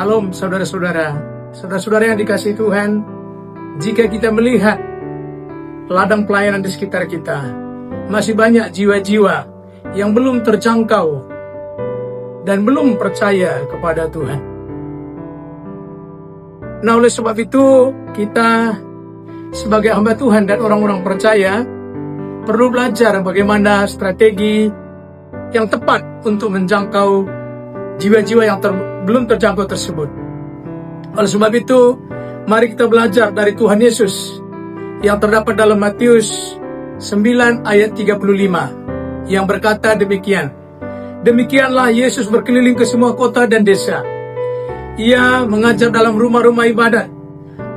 Salam saudara-saudara, saudara-saudara yang dikasihi Tuhan. Jika kita melihat ladang pelayanan di sekitar kita, masih banyak jiwa-jiwa yang belum terjangkau dan belum percaya kepada Tuhan. Nah, oleh sebab itu kita sebagai hamba Tuhan dan orang-orang percaya perlu belajar bagaimana strategi yang tepat untuk menjangkau jiwa-jiwa yang belum terjangkau tersebut. Oleh sebab itu, mari kita belajar dari Tuhan Yesus yang terdapat dalam Matius 9 ayat 35 yang berkata demikian. Demikianlah Yesus berkeliling ke semua kota dan desa. Ia mengajar dalam rumah-rumah ibadat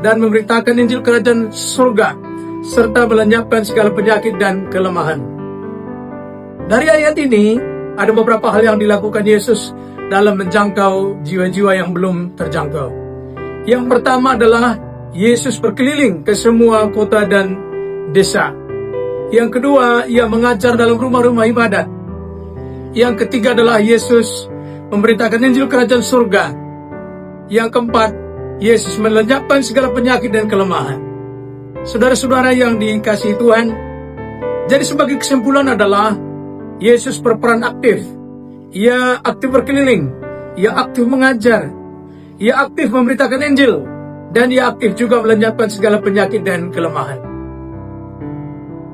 dan memberitakan Injil Kerajaan Surga serta melenyapkan segala penyakit dan kelemahan. Dari ayat ini ada beberapa hal yang dilakukan Yesus dalam menjangkau jiwa-jiwa yang belum terjangkau. Yang pertama adalah Yesus berkeliling ke semua kota dan desa. Yang kedua, ia mengajar dalam rumah-rumah ibadat. Yang ketiga adalah Yesus memberitakan Injil Kerajaan Surga. Yang keempat, Yesus melenyapkan segala penyakit dan kelemahan. Saudara-saudara yang dikasihi Tuhan, jadi sebagai kesimpulan adalah Yesus berperan aktif. Ia aktif berkeliling, ia aktif mengajar, ia aktif memberitakan Injil, dan ia aktif juga melenyapkan segala penyakit dan kelemahan.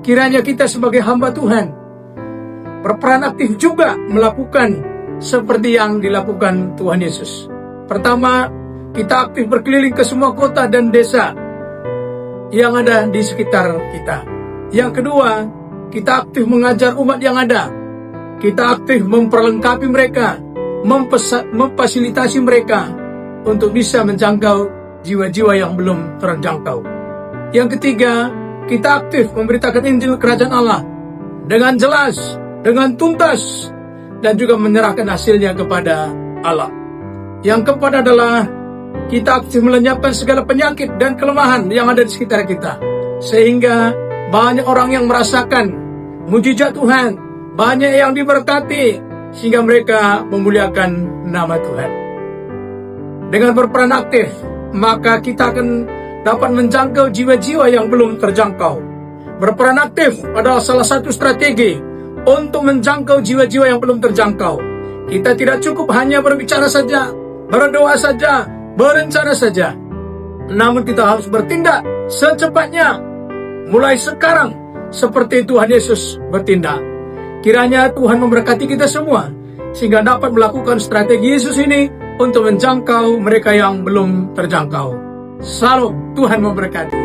Kiranya kita sebagai hamba Tuhan berperan aktif juga melakukan seperti yang dilakukan Tuhan Yesus. Pertama, kita aktif berkeliling ke semua kota dan desa yang ada di sekitar kita. Yang kedua, kita aktif mengajar umat yang ada. Kita aktif memperlengkapi mereka, memfasilitasi mereka untuk bisa menjangkau jiwa-jiwa yang belum terjangkau. Yang ketiga, kita aktif memberitakan Injil Kerajaan Allah dengan jelas, dengan tuntas, dan juga menyerahkan hasilnya kepada Allah. Yang keempat adalah kita aktif melenyapkan segala penyakit dan kelemahan yang ada di sekitar kita, sehingga banyak orang yang merasakan mujizat Tuhan, banyak yang diberkati, sehingga mereka memuliakan nama Tuhan. Dengan berperan aktif, maka kita akan dapat menjangkau jiwa-jiwa yang belum terjangkau. Berperan aktif adalah salah satu strategi untuk menjangkau jiwa-jiwa yang belum terjangkau. Kita tidak cukup hanya berbicara saja, berdoa saja, berencana saja. Namun kita harus bertindak secepatnya, mulai sekarang, seperti Tuhan Yesus bertindak. Kiranya Tuhan memberkati kita semua, sehingga dapat melakukan strategi Yesus ini untuk menjangkau mereka yang belum terjangkau. Salam, Tuhan memberkati.